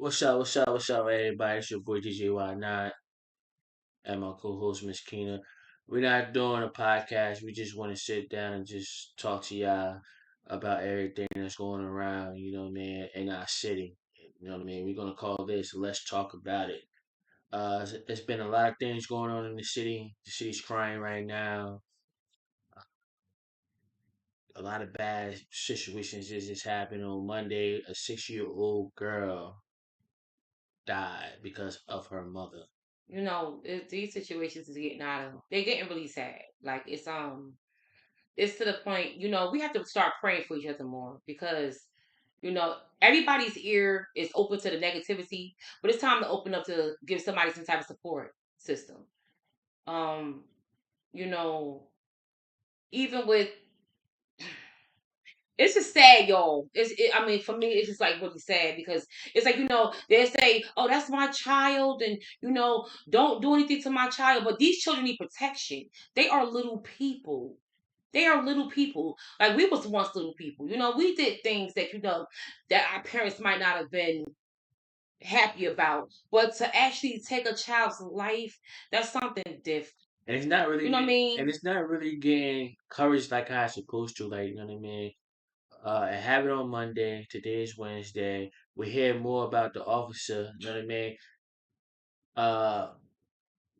What's up, everybody? It's your boy DJ Not and my co-host Miss Keena. We're not doing a podcast. We just want to sit down and just talk to y'all about everything that's going around. You know what I mean? In our city. You know what I mean? We're gonna call this "Let's Talk About It." It's been a lot of things going on in the city. The city's crying right now. A lot of bad situations just happened on Monday. A 6-year-old girl died because of her mother. These situations is getting out of. They're getting really sad. Like it's to the point. We have to start praying for each other more because everybody's ear is open to the negativity, but it's time to open up to give somebody some type of support system. Um, you know, even with it's just sad, y'all. I mean, for me, it's just like really sad because it's like they say, "Oh, that's my child," and don't do anything to my child. But these children need protection. They are little people. They are little people. Like we was once little people. We did things that that our parents might not have been happy about. But to actually take a child's life, that's something different. And it's not You know what I really mean? and it's not really getting coverage like how it's supposed to, like, you know what I mean? It happened on Monday. Today is Wednesday. We hear more about the officer, you know what I mean? Uh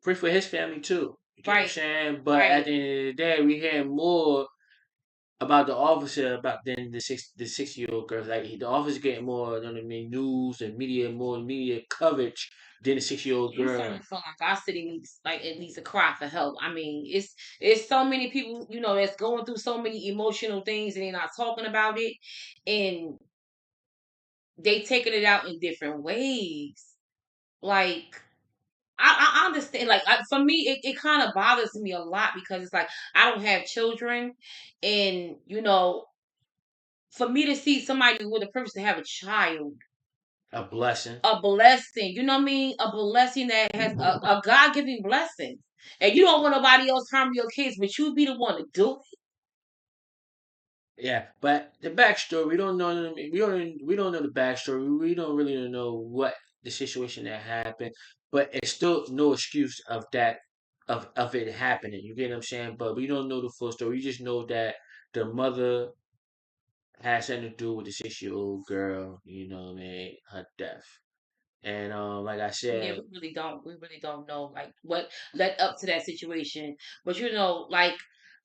Pray for his family too. You get what I'm Right. saying? But at Right. the end of the day, we hear more about the officer about than the 6-year-old girl. Like the officer getting more, you know what I mean, news and more media coverage than the 6-year-old I'm starting girl. to feel like our city needs like it needs a cry for help. I mean, it's so many people, that's going through so many emotional things and they're not talking about it and they taking it out in different ways. Like I understand like for me it kind of bothers me a lot because it's like I don't have children and for me to see somebody with a purpose to have a child A blessing. a blessing. You know what I mean? A blessing that has a God given blessing. And you don't want nobody else harm your kids, but you be the one to do it. Yeah, but the backstory we don't know. We don't know the backstory. We don't really know what the situation that happened. But it's still no excuse of that of it happening. You get what I'm saying? But we don't know the full story. We just know that the mother had something to do with the 6-year-old girl. You know what I mean? Her death. And like I Yeah, said, we really don't. We really don't know like what led up to that situation. But like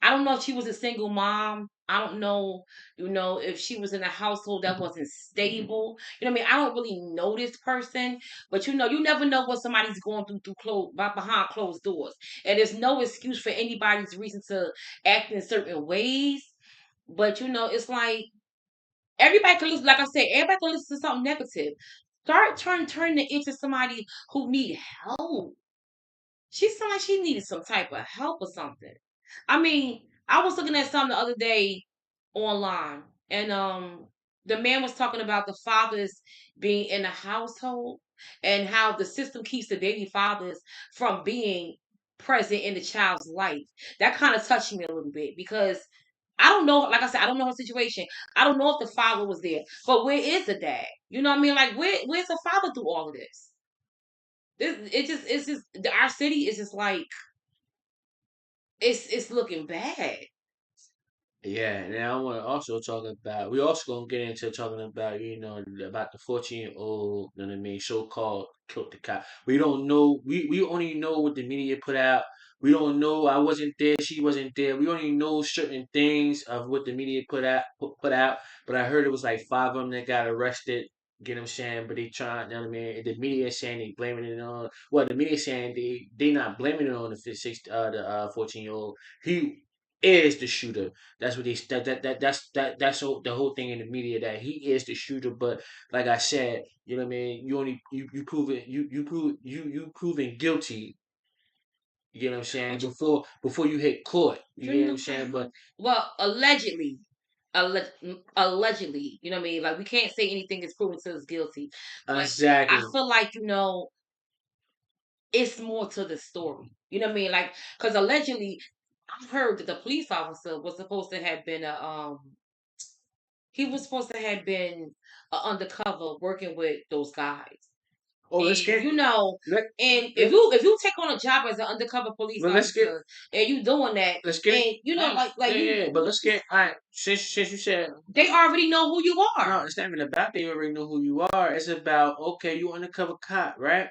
I don't know if she was a single mom. I don't know, if she was in a household that wasn't stable. You know what I mean? I don't really know this person, but you never know what somebody's going through behind closed doors. And there's no excuse for anybody's reason to act in certain ways. But it's like everybody can listen, like I said, everybody can listen to something negative. Start turning it into somebody who need help. She sounded like she needed some type of help or something. I mean, I was looking at something the other day online, and the man was talking about the fathers being in the household and how the system keeps the baby fathers from being present in the child's life. That kind of touched me a little bit because I don't know, like I said, I don't know her situation. I don't know if the father was there, but where is the dad? You know what I mean? Like where's the father through all of this? It's just our city is just like it's looking bad. yeah. Now I want to also talk about. We also gonna get into talking about about the 14-year-old. You know what I mean? So called killed the cop. We don't know. We only know what the media put out. We don't know. I wasn't there. She wasn't there. We only know certain things of what the media put out. But I heard it was like 5 of them that got arrested. Get what I'm saying? But they trying. You know what I mean? The media is saying they blaming it on. Well, the media saying they not blaming it on the 14-year-old. He is the shooter. That's what they the whole thing in the media that he is the shooter. But like I said, you know what I mean. You only you prove it. You proven guilty. You get what I'm saying But you, before you hit court. You you get what know, I'm saying. But well, allegedly, allegedly, you know what I mean. Like we can't say anything is proven to us guilty, but I exactly. feel like it's more to the story. You know what I mean? Like because allegedly, I heard that the police officer was supposed to have been a undercover working with those guys. Oh, let's And get you know, let and let if you take on a job as an undercover police but let's get officer and you doing that, let's get and you know, alright, like yeah, you, yeah, but let's get alright. Since you said they already know who you no, are. it's not even about they already know who you are. It's about okay, you undercover cop, right?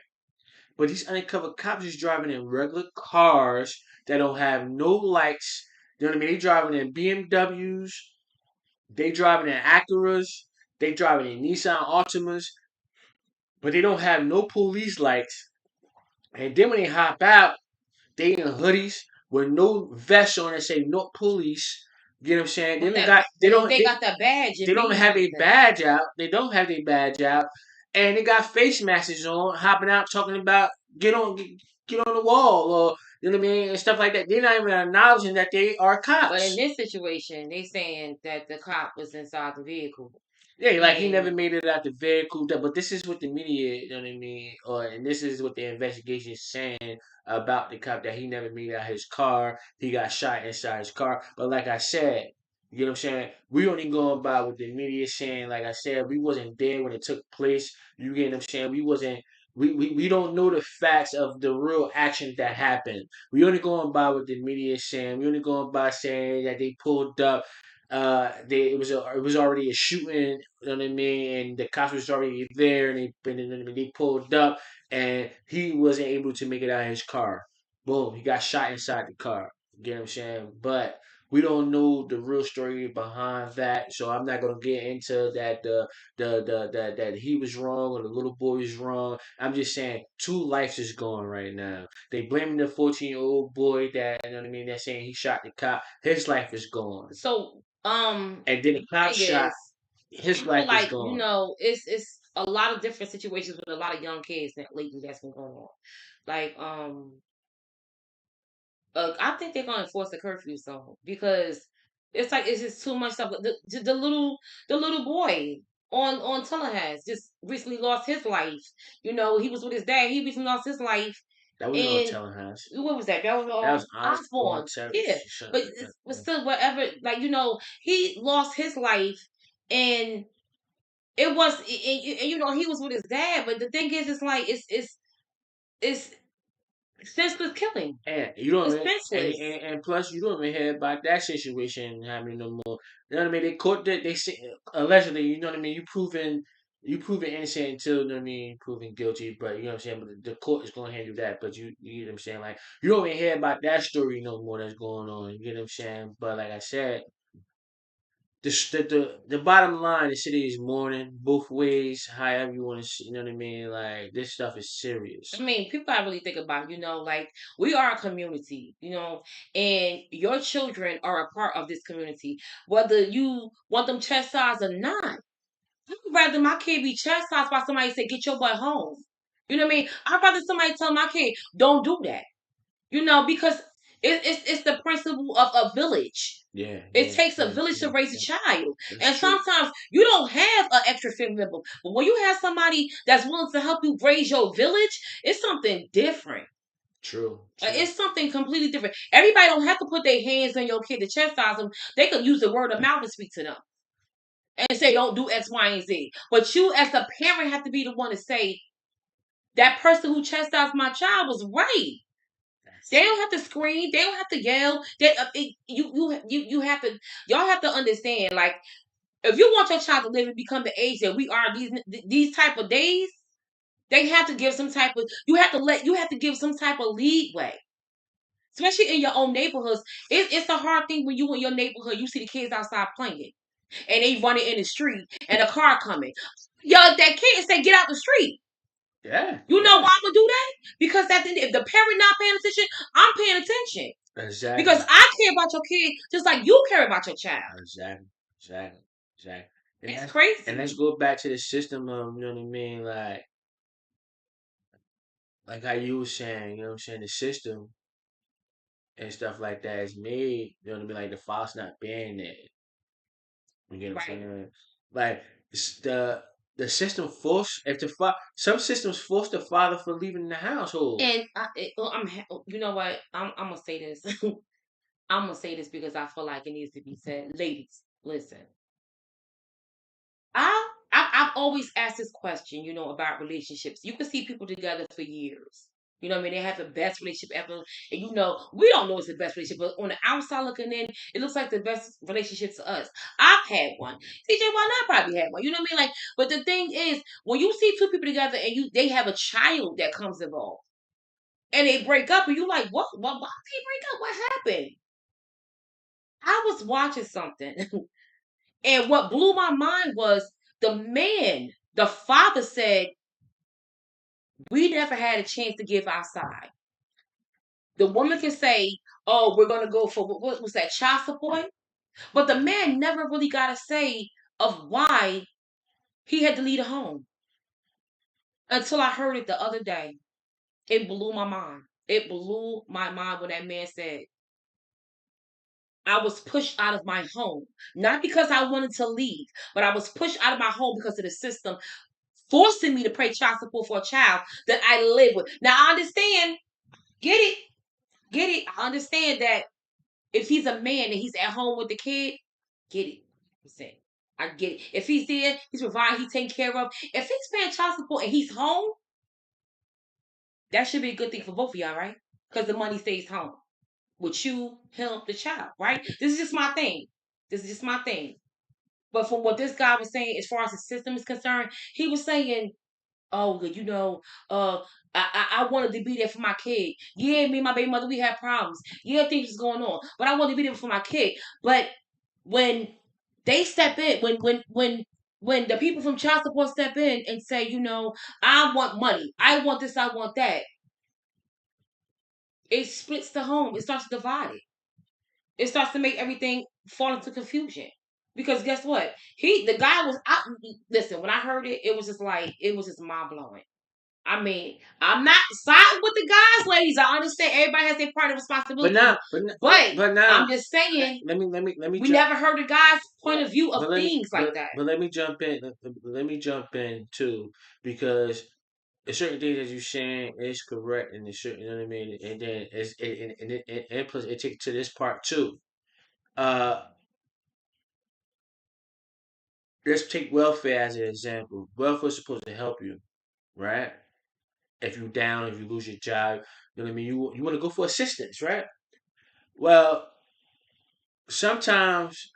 But these undercover cops is driving in regular cars that don't have no lights. You know what I mean? They driving in BMWs, they driving in Acuras, they driving in Nissan Altimas, but they don't have no police lights. And then when they hop out, they in hoodies with no vest on that say no police. You know what I'm saying? They But don't that, got but if they got that badge, they it don't means have a something. badge out. They don't have their badge out, and they got face masks on, hopping out talking about get on the wall or you know what I mean and stuff like that. They're not even acknowledging that they are But in cops. this situation, they saying that the cop was inside the vehicle, Yeah, like he never and made it out the vehicle. But this is what the media, you know what I mean, and this is what the investigation is saying about the cop that he never made out his car. He got shot inside his car. But like I said, you know what I'm saying? We only going by what the media is saying. Like I said, we wasn't there when it took place. You get what I'm saying? We wasn't. We don't know the facts of the real action that happened. We only going by what the media is saying. We only going by saying that they pulled up it was already a shooting, you know what I mean, and the cops was already there, and they pulled up, and he wasn't able to make it out of his car. Boom, he got shot inside the car. You get what I'm saying? But we don't know the real story behind that, so I'm not gonna get into that. That he was wrong or the little boy was wrong. I'm just saying two lives is gone right now. They blaming the 14-year-old boy that you know what I mean. They're saying he shot the cop. His life is gone. so And then the the cop thing shot. is, His I feel life is like you gone. know, it's a lot of different situations with a lot of young kids that lately that's been going on. Like I think they're gonna enforce the curfew zone because it's like it's just too much stuff. The little boy on Telehouse just recently lost his life. You know, he was with his dad. He recently lost his life, That wasn't on and Telehurst. what was that? That was That was Osborne Osborne. Yeah, Terrace or something but like that. but still, whatever. Like you know, he lost his life, and it was, and, you know, he was with his dad. But the thing is, it's like it's senseless killing. And you don't It's even, senseless. and plus you don't even hear about that situation happening no more. You know what I mean? They caught that they say allegedly. You know what I mean? You proven innocent until you know what I mean proven guilty. But you know what I'm saying. But the court is going to handle that. But you know what I'm saying? Like you don't even hear about that story no more that's going on. You get what I'm saying? But like I said, the bottom line, the city is mourning both ways. However you want to, see, you know what I mean. Like this stuff is I serious. mean, people gotta really think about, you know, like we are a community, you know, and your children are a part of this community, whether you want them chastised or not. I'd rather my kid be chastised by somebody say, "Get your butt home." You know what I mean? I'd rather somebody tell my kid, "Don't do that." You know, because it's the principle of a village. Yeah, It yeah, takes a yeah, village to yeah, raise a yeah. child. That's And true. sometimes you don't have an extra family member. But when you have somebody that's willing to help you raise your village, it's something different. True. True. It's something completely different. Everybody don't have to put their hands on your kid to chastise them. They could use the word of mouth to speak to them and say, don't do X, Y, and Z. But you as a parent have to be the one to say, that person who chastised my child was right. They don't have to scream. They don't have to yell. You have to. Y'all have to understand. Like if you want your child to live and become the age that we are these type of days, they have to give some type of. You have to give some type of leeway, especially in your own neighborhoods. It's a hard thing when you in your neighborhood you see the kids outside playing and they running in the street and a car coming. Yo, that kid say get out the street. Yeah. You know Yeah. why I'm gonna do that? Because if the parent not paying attention, I'm paying attention. Because Exactly. I care about your kid just like you care about your child. Exactly. Exactly. Exactly. And It's that's and crazy. let's go back to the system of you know what I mean, like how you were saying, you know what I'm saying, the system and stuff like that is made, you know what I mean, like the father's not being there. You get what I'm Right. saying? Like the system force if some systems force the father for leaving the household. And you know what? I'm gonna say this. I'm gonna say this because I feel like it needs to be said. Ladies, listen. always ask this question, about relationships. You can see people together for years. You know what I mean? They have the best relationship ever. And we don't know it's the best relationship, but on the outside looking in, it looks like the best relationship to us. I've had one. CJ, why not probably had one? You know what I mean? Like, but the thing is, when you see two people together and they have a child that comes involved and they break up and you like, what? Why did they break up? What happened? I was watching something and what blew my mind was the father said, we never had a chance to give our side. The woman can say, oh, we're going to go for, what was that, child support? But the man never really got a say of why he had to leave the home. Until I heard it the other day. It blew my mind. It blew my mind when that man said, I was pushed out of my home. Not because I wanted to leave, but I was pushed out of my home because of the system forcing me to pay child support for a child that I live with. Now I understand. Get it. Get it. I understand that if he's a man and he's at home with the kid, get it. I get it. If he's there, he's providing, he's taken care of. If he's paying child support and he's home, that should be a good thing for both of y'all, right? Because the money stays home with you, him, the child, right? This is just my thing. This is just my thing. But from what this guy was saying, as far as the system is concerned, he was saying, oh, I wanted to be there for my kid. Yeah, me and my baby mother, we had problems. Yeah, things was going on. But I wanted to be there for my kid. But when they step in, when the people from child support step in and say, I want money, I want this, I want that, it splits the home. It starts to divide it. It starts to make everything fall into confusion. Because guess what? The guy was out. Listen, when I heard it, it was just mind blowing. I mean, I'm not siding with the guys, ladies. I understand everybody has their part of responsibility. But now, I'm just saying. Let me. We never heard the guy's point of view of things like that. But let me jump in. Let me jump in too, because there's certain things that you're saying is correct, and there's certain, you know what I mean. And then and plus it takes to this part too. Let's take welfare as an example. Welfare is supposed to help you, right? If you're down, if you lose your job, you know what I mean. You want to go for assistance, right? Well, sometimes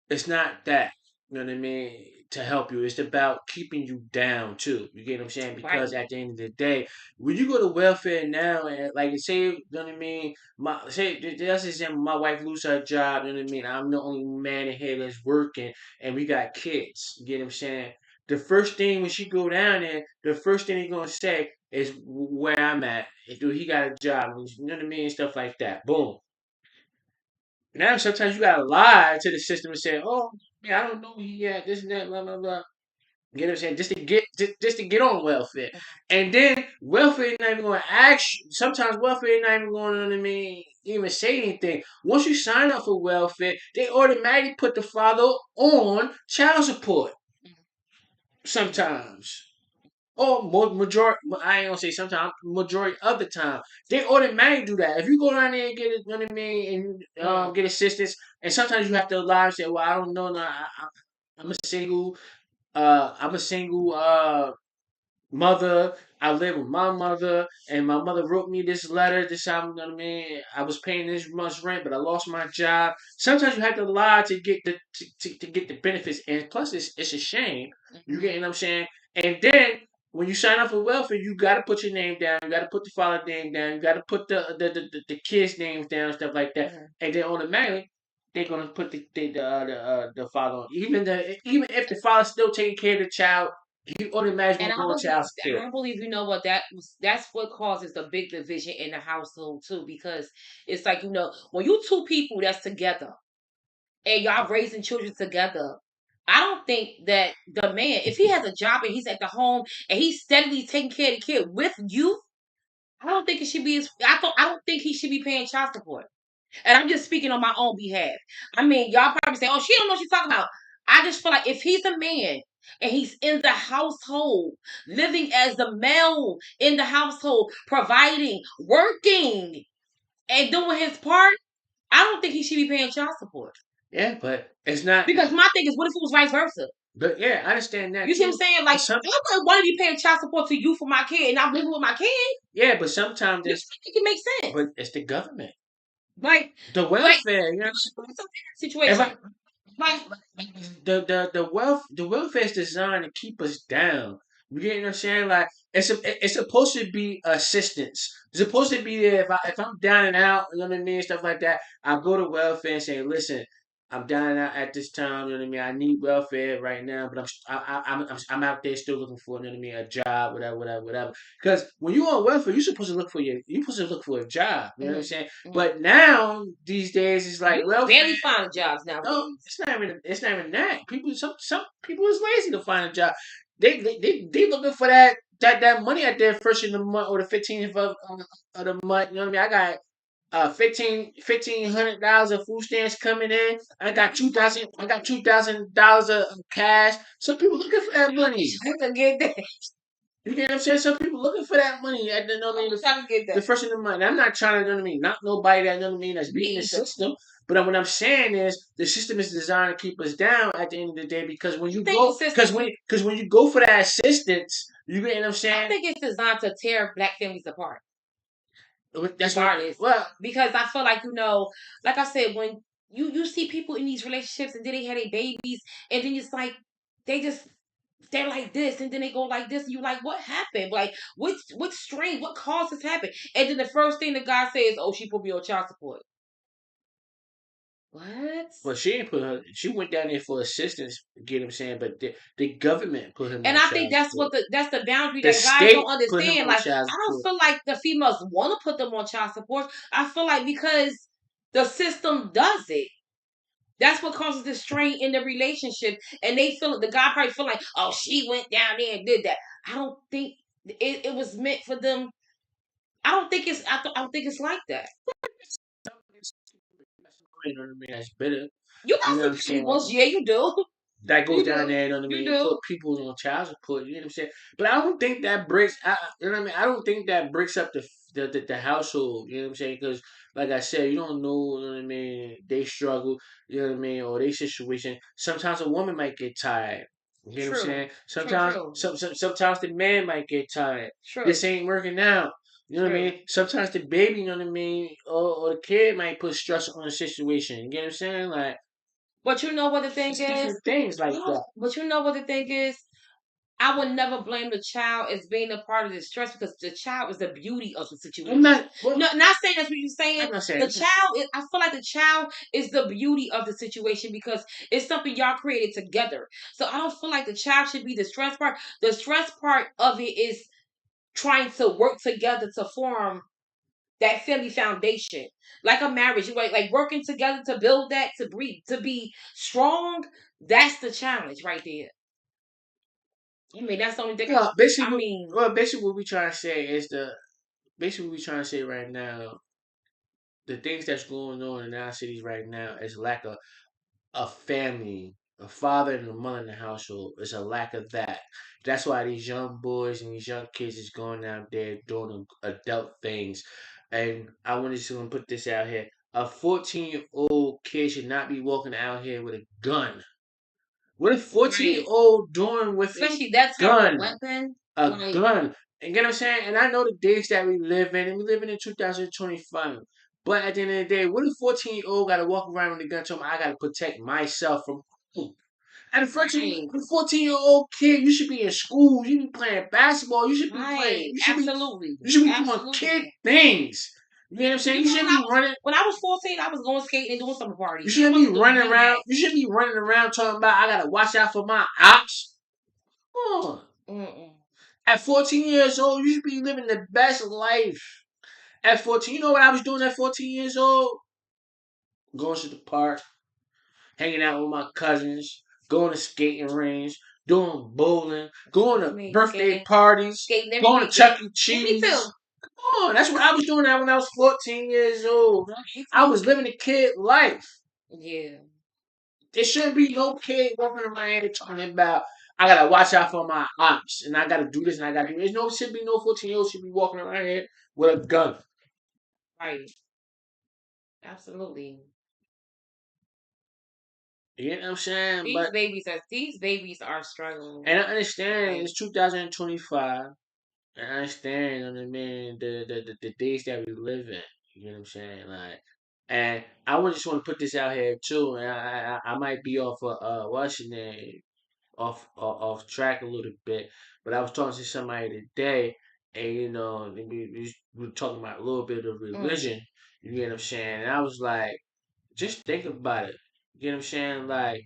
it's not that. You know what I mean? To help you, it's about keeping you down too. You get what I'm saying? Because Right. at the end of the day, when you go to welfare now, and like say, you know what I mean? Let's example, my wife lose her job. You know what I mean? I'm the only man in here that's working, and we got kids. You get what I'm saying? The first thing when she go down there, the first thing he's gonna say is where I'm at. Do he got a job? You know what I mean? Stuff like that. Boom. Now sometimes you gotta lie to the system and say, "Oh, yeah, I don't know who he at this and that, blah blah blah." You know what I'm saying? Just to get on welfare, and then welfare is not even going to ask you. Sometimes welfare is not even going to, you know what I mean, even say anything. Once you sign up for welfare, they automatically put the father on child support. Sometimes. Or majority, I ain't gonna say sometimes, majority of the time, they automatically do that. If you go down there and get it, you know what I mean, and get assistance, and sometimes you have to lie and say, "Well, I don't know, no, I'm a single, mother. I live with my mother, and my mother wrote me this letter. This time, you know what I mean. I was paying this much rent, but I lost my job. Sometimes you have to lie to get to get the benefits, and plus, it's a shame. You get what I'm saying? And then when you sign up for welfare, you got to put your name down. You got to put the father's name down. You got to put the kids' names down, and stuff like that. And then automatically, they're gonna put the father on. Even if the father's still taking care of the child, you automatically And go child support. I believe that's what causes the big division in the household too, because it's like, when you two people that's together and y'all raising children together, I don't think that the man, if he has a job and he's at the home and he's steadily taking care of the kid with you, I don't think it should be I don't think he should be paying child support. And I'm just speaking on my own behalf. I mean, y'all probably say, "Oh, she don't know what she's talking about." I just feel like if he's a man and he's in the household, living as the male in the household, providing, working, and doing his part, I don't think he should be paying child support. Yeah, but it's not Because my thing is, what if it was vice versa? But yeah, I understand that You see what I'm too. saying? But Like, I wouldn't want to be paying child support to you for my kid, and I'm living with my kid. yeah, but sometimes You it's think it makes sense? but it's the government, Like, the like welfare. You know, it's a if situation. I, Like, the welfare is designed to keep us down. You get what I'm saying? Like it's supposed to be assistance. It's supposed to be there if I'm down and out, you know what I mean, stuff like that. I'll go to welfare and say, listen, I'm down and out at this time. You know what I mean? I need welfare right now, but I'm out there still looking for, you know what I mean, a job, whatever, whatever, whatever. Because when you're on welfare, you're supposed to look for a job. You know what I'm saying? But now these days it's like you welfare. barely find jobs nowadays. No, it's not even that. Some people is lazy to find a job. They looking for that money at their first of the month or the 15th of the month. You know what I mean? I got $1,500 of food stamps coming in. I got $2,000 of cash. Some people looking for that money. I can get that. You get what I'm saying? Some people looking for that money at the, you know what I mean, I can get the that. first of the month. I'm not trying to, you know what I mean, not nobody that, you know what I mean, that's beating the system. But what I'm saying is the system is designed to keep us down at the end of the day because when you think go, the system. because when you go for that assistance, you get what I'm I saying? think it's designed to tear black families apart, That's what, regardless. well, Because I feel like like I said, when you see people in these relationships and then they have their babies, and then it's like they just they're like this, and then they go like this, and you like, what happened? Like, what strain? What caused this happen? And then the first thing the guy says, "Oh, she put me on child support." What? well, she ain't put her, she went down there for assistance, you get what I'm saying? But the government put him And on I think child that's support. that's the boundary The that guys don't state put him understand. on Like, child I don't support. feel like the females want to put them on child support. I feel like because the system does it. That's what causes the strain in the relationship, and they feel the guy probably feel like, oh, she went down there and did that. I don't think it was meant for them. I don't think it's. I don't think it's like that. You know what I mean? That's better. You You know got what I'm some saying? people. Yeah, you do. That goes You down do. there, you know what I You mean? Put do. people on child support, you know what I'm saying? But I don't think that breaks, you know what I mean? I don't think that breaks up the household, you know what I'm saying? Because, like I said, you don't know, you know what I mean? They struggle, you know what I mean? Or they situation. Sometimes a woman might get tired. You know what I'm True. saying? True. Sometimes, True. sometimes the man might get tired. True. This ain't working out. You know what I True. mean? Sometimes the baby, you know what I mean, or the kid might put stress on the situation. You get what I'm saying? Like But you know what the thing it's is? different things like that. But you know what the thing is? I would never blame the child as being a part of the stress because the child is the beauty of the I'm situation. not. Well, No, not saying that's what you're saying. I'm not saying. The child is, I feel like the child is the beauty of the situation because it's something y'all created together. So I don't feel like the child should be the stress part. The stress part of it is trying to work together to form that family foundation. Like a marriage, like working together to build that, to be strong. That's the challenge right there. I mean, that's the only thing. Well, I mean, basically, what we trying to say is basically what we trying to say right now. The things that's going on in our cities right now is lack of a family, a father and a mother in the household. It's a lack of that. That's why these young boys and these young kids is going out there doing adult things. And I wanted to put this out here. A 14-year-old kid should not be walking out here with a gun. What a 14-year right. old doing with a Especially that type of gun? weapon. A Like, gun. And get what I'm saying? And I know the days that we live in, and we living in 2025. But at the end of the day, what a 14-year-old got to walk around with a gun? Tell me I got to protect myself from who? And right, a 14-year-old kid, you should be in school. You should be playing basketball. You should be playing. right. Absolutely. You should be doing kid Absolutely. things. You know what I'm saying? You You know, shouldn't be running. when I was 14, I was going skating and doing summer You parties. I shouldn't be wasn't doing running none of around. that. You shouldn't be running around talking about I gotta watch out for my ops. Come on. Mm-mm. At 14 years old, you should be living the best life. At 14, you know what I was doing at 14 years old? Going to the park, hanging out with my cousins, going to skating range, doing bowling, going I to mean, birthday parties, skating every going to weekend. Chuck E. Yeah, me too. Cheese. Come on, that's what I was doing that when I was 14 years old. Me I too. was living a kid life. Yeah. There shouldn't be no kid walking around here talking about I gotta watch out for my ops and I gotta do this and I gotta do this. No should be no 14-year-old should be walking around here with a gun. Right. Absolutely. You know what I'm saying? But These babies are struggling. and I understand Like, it's 2025. And I understand, you know what I mean, the days that we live in. You know what I'm saying? Like, and I would just want to put this out here too. And I might be off of what's your name, off track a little bit. But I was talking to somebody today, and we were talking about a little bit of mm, religion. You get what I'm saying? And I was like, just think about it. You know what I'm saying? Like,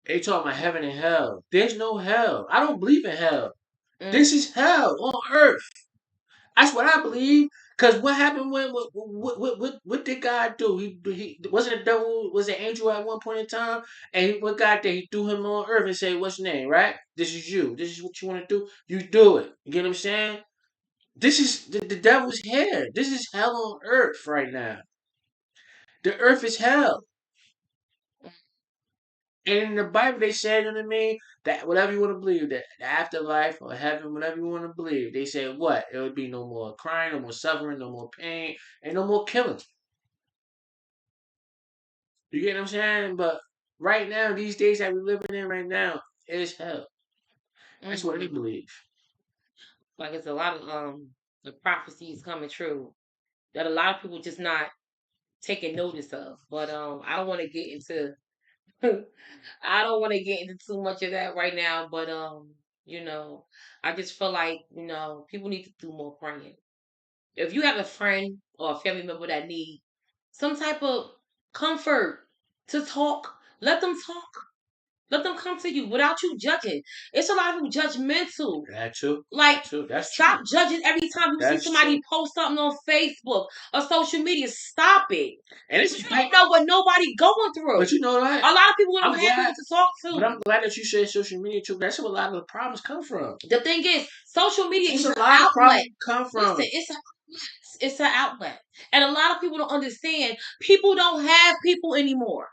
they talking about heaven and hell. There's no hell. I don't believe in hell. This mm, is hell on earth. That's what I believe. Cause what happened when what did God do? He wasn't a devil, was an angel at one point in time, and what God did, he threw him on earth and said, "What's your name? Right? This is you. This is what you want to do. You do it." You get what I'm saying? This is the devil's here. This is hell on earth right now. The earth is hell. And in the Bible, they said, you know what I mean, that whatever you want to believe, that the afterlife or heaven, whatever you want to believe, they said what? It would be no more crying, no more suffering, no more pain, and no more killing. You get what I'm saying? But right now, these days that we're living in right now, is hell. That's what they mm-hmm. believe. Like it's a lot of the prophecies coming true that a lot of people just not taking notice of. But I don't want to get into I don't want to get into too much of that right now. But you know, I just feel like people need to do more praying. If you have a friend or a family member that need some type of comfort to talk, let them talk. Let them come to you without you judging. It's a lot of people judgmental. That too. Like, That too. That's stop true. judging every time you see That's somebody true. post something on Facebook or social media. Stop it. And it's You don't know what nobody going through. but you know what? A lot of people don't I'm have people glad, to talk but to. I'm glad that you said social media too. That's where a lot of the problems come from. The thing is, social media There's is a an lot of outlet. problems come Listen, from. it's an outlet, and a lot of people don't understand. People don't have people anymore.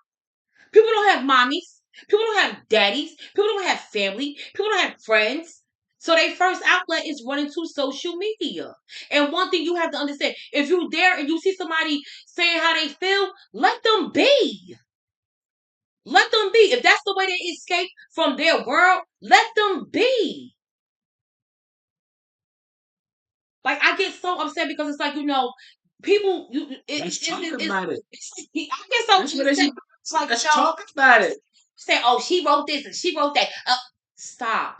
People don't have mommies. People don't have daddies. People don't have family. People don't have friends. So their first outlet is running to social media. And one thing you have to understand, if you're there and you see somebody saying how they feel, let them be. Let them be. If that's the way they escape from their world, let them be. Like I get so upset because it's like people. Let's talk about it. I get so That's what they upset. say. It's like Let's talk about it. say, oh, she wrote this and she wrote that. Stop,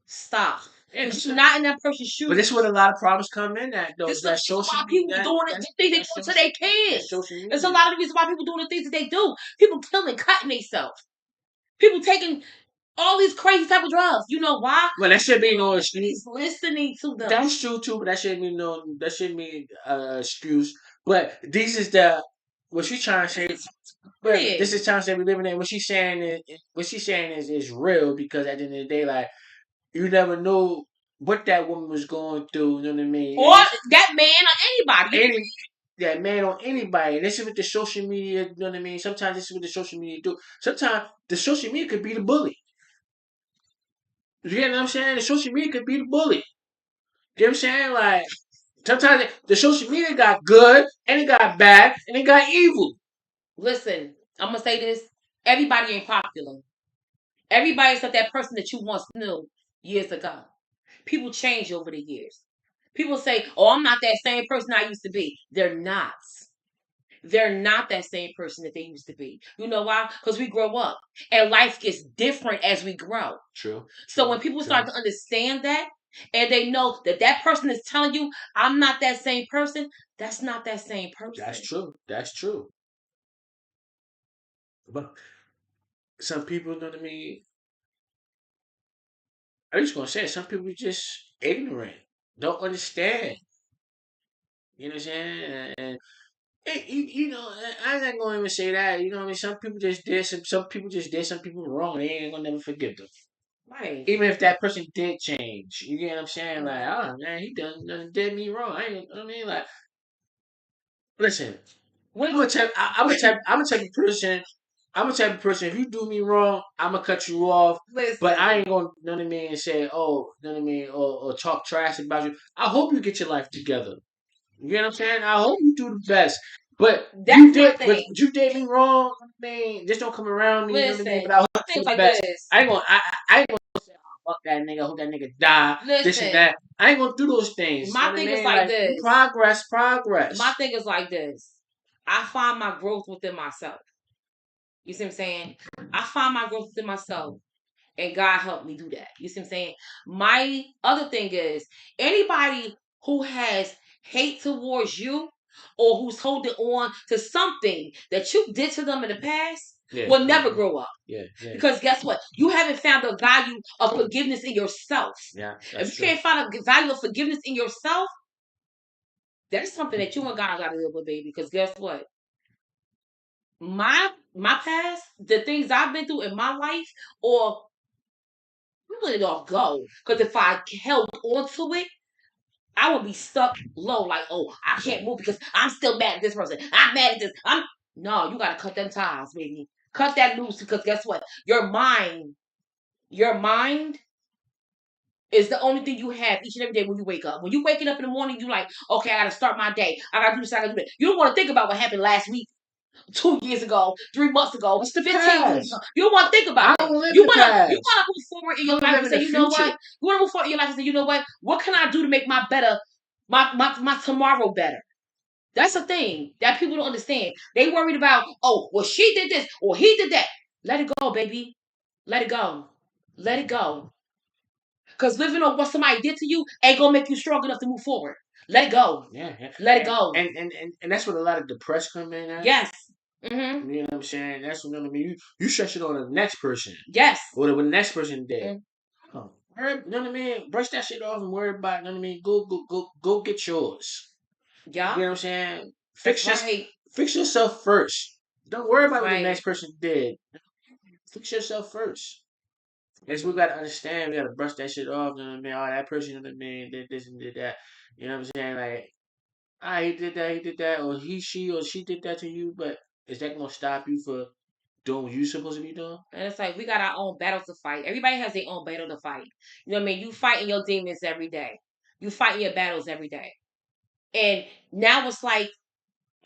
stop, Yeah, because you're not in that person's but this is shoes. what a lot of problems come in at though. This Is is the that reason social why media? people doing the things they do to their That's kids. social There's a media. lot of reasons why people doing the things that they do. People killing, cutting themselves. People taking all these crazy type of drugs. You know why? Well, that should be no He's excuse. listening to them. That's true too, but that shouldn't be no. That shouldn't be excuse. But this is the what she's trying to say. But this is trying to say we living in. What she's saying is real because at the end of the day, like you never know what that woman was going through. You know what I mean? Or that man or anybody. Any that man on anybody. And this is what the social media, you know what I mean? Sometimes this is what the social media do. Sometimes the social media could be the bully. You get what I'm saying? The social media could be the bully. You know what I'm saying? Like sometimes the social media got good and it got bad and it got evil. Listen, I'm gonna say this. Everybody ain't popular. Everybody's not that person that you once knew years ago. People change over the years. People say, "Oh, I'm not that same person I used to be." They're not. They're not that same person that they used to be. You know why? Because we grow up and life gets different as we grow. True. So when people start to understand that and they know that that person is telling you, I'm not that same person, that's not that same person. That's true. That's true. But some people, you know what I mean? I'm just gonna say it, some people just ignorant, don't understand. You know what I'm saying? And I'm not gonna even say that. You know what I mean? Some people just did some people just did some people wrong. They ain't gonna never forgive them. Right. Even if that person did change, you get what I'm saying? Like, Mm. oh man, he done did me wrong. I ain't, you know what I mean, like, listen, When I'm a type of person. I'm a type of person. If you do me wrong, I'm gonna cut you off. But I listen, ain't gonna, you know what I mean, say, oh, you know what I mean, or talk trash about you. I hope you get your life together. You get what I'm saying? I hope you do the best. But That's my thing. you did me wrong. I mean, just don't come around me. You know what I mean? Listen, But I hope my for thing's the like best. this. I ain't gonna. I ain't gonna say, oh, fuck that nigga. Hope that nigga die. This and Listen, that. I ain't gonna do those things. You know my what I thing is mean? like Like this. progress. My thing is like this. I find my growth within myself. You see what I'm saying? I find my growth within myself. And God helped me do that. You see what I'm saying? My other thing is anybody who has hate towards you or who's holding on to something that you did to them in the past will never grow up. Yeah. Because guess what? You haven't found the value of forgiveness in yourself. Yeah. If you can't find a value of forgiveness in yourself, that's something that you and God got to live with, baby. Because guess what? My past, the things I've been through in my life, or I'm letting it all go. Because if I held on to it, I would be stuck low. Like, oh, I can't move because I'm still mad at this person. I'm mad at this. No, you gotta cut them ties, baby. Cut that loose because guess what? Your mind is the only thing you have each and every day when you wake up. When you waking up in the morning, you like, okay, I gotta start my day. I gotta do this, I gotta do that. You don't want to think about what happened last week, 2 years ago, 3 months ago, What's the 15 past? years ago. You don't want to think about I it. don't live You the wanna past. move forward in your I'm life and living say, the you know future. what? You wanna move forward in your life and say, you know what can I do to make my tomorrow better? That's a thing that people don't understand. They worried about, oh, well, she did this or he did that. Let it go, baby. Let it go. Let it go. Because living on what somebody did to you ain't gonna make you strong enough to move forward. Let it go. Yeah. Let it go. And that's what a lot of depression come in at. Yes. Mm-hmm. You know what I'm saying? That's what I mean. You stress it on the next person. Yes. Or the next person did. Mm. Oh, you know what I mean? Brush that shit off and worry about, you know what I mean? Go get yours. Yeah. You know what I'm saying? Right. Fix yourself first. Don't worry about what the Right. next person did. Fix yourself first. That's what we gotta understand. We gotta brush that shit off. You know what I mean? Oh, that person, you know what I mean, did this and did that. You know what I'm saying? Like, ah, he did that, or she did that to you, but is that gonna stop you for doing what you supposed to be doing? And it's like we got our own battles to fight. Everybody has their own battle to fight. You know what I mean? You fighting your demons every day. You fighting your battles every day. And now it's like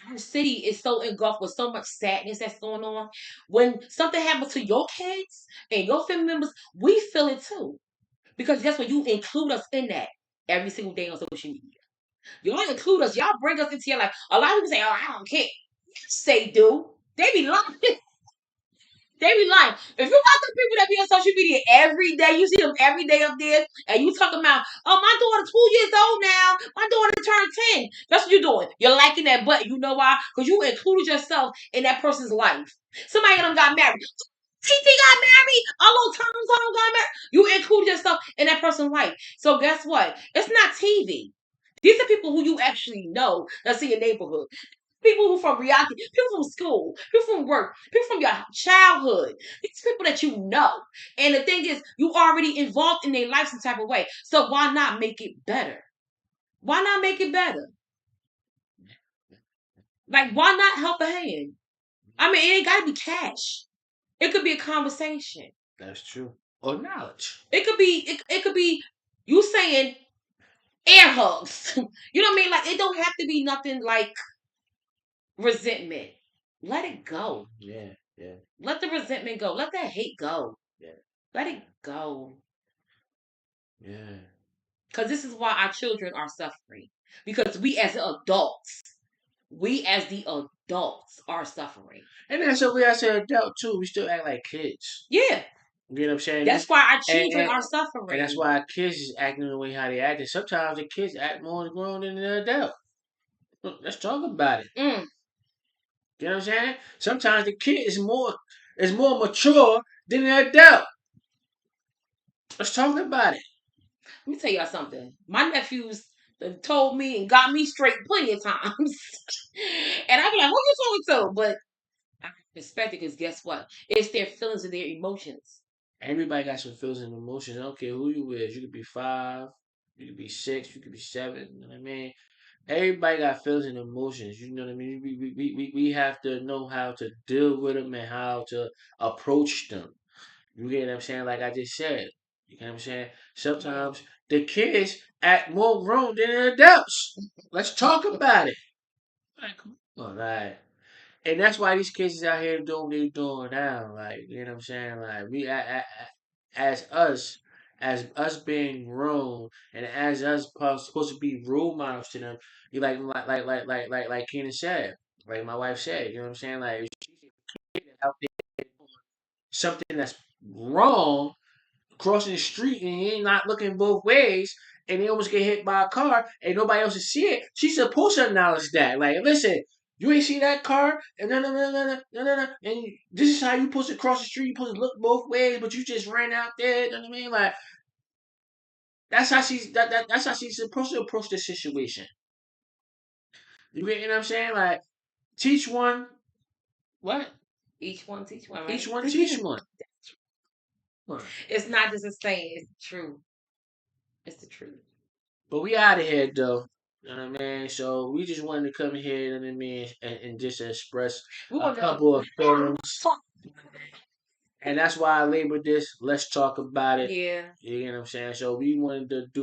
our city is so engulfed with so much sadness that's going on. When something happens to your kids and your family members, we feel it too. Because guess what? You include us in that every single day on social media. Y'all include us. Y'all bring us into your life. A lot of people say, oh, I don't care. Yes, they do. They be lying. They be lying. If you got the people that be on social media every day, you see them every day up there, and you talking about, oh, my daughter's 2 years old now. My daughter turned 10. That's what you're doing. You're liking that button. You know why? Because you included yourself in that person's life. Somebody of them got married. TT got married. Although Tom got married. You include yourself in that person's life. So guess what? It's not TV. These are people who you actually know that's in your neighborhood. People who from reality, people from school, people from work, people from your childhood. These people that you know. And the thing is, you already involved in their life some type of way. So why not make it better? Why not make it better? Like, why not help a hand? I mean, it ain't gotta be cash. It could be a conversation. That's true. Or knowledge. It could be you saying air hugs. You know what I mean? Like, it don't have to be nothing like resentment. Let it go. Yeah. Let the resentment go. Let that hate go. Yeah. Let it go. Yeah. Because this is why our children are suffering. Because we as the adults are suffering. And that's what we as an adult too. We still act like kids. Yeah. You know what I'm saying? That's why our children are suffering. And that's why our kids is acting the way how they act. And sometimes the kids act more grown than the adult. Let's talk about it. Mm. You know what I'm saying? Sometimes the kid is more mature than the adult. Let's talk about it. Let me tell y'all something. My nephews told me and got me straight plenty of times. And I be like, who you talking to? But I respect it because guess what? It's their feelings and their emotions. Everybody got some feelings and emotions. I don't care who you is. You could be 5, you could be 6, you could be 7. You know what I mean? Everybody got feelings and emotions. You know what I mean? We have to know how to deal with them and how to approach them. You get what I'm saying? Like I just said. You get what I'm saying? Sometimes the kids act more grown than the adults. Let's talk about it. All right. And that's why these kids is out here doing what they doing now. Like, you know what I'm saying? Like, as us being grown, and as us supposed to be role models to them, you like Kenan said, like my wife said, you know what I'm saying? Like, she's out there doing something that's wrong, crossing the street and he ain't not looking both ways, and they almost get hit by a car and nobody else will see it, she's supposed to acknowledge that. Like, listen, you ain't see that car, and no, and this is how you supposed to cross the street. You supposed to look both ways, but you just ran out there. You know what I mean? Like, that's how she's supposed to approach the situation. You get what I'm saying? Like, teach one, what? Teach one, Each right? one teach one. Huh. It's not just a saying, it's true. It's the truth. But we out of here though. You know what I mean? So we just wanted to come here, you know what I mean, and just express We a want to couple of feelings. talk. And that's why I labeled this Let's Talk About It. Yeah. You know what I'm saying? So we wanted to do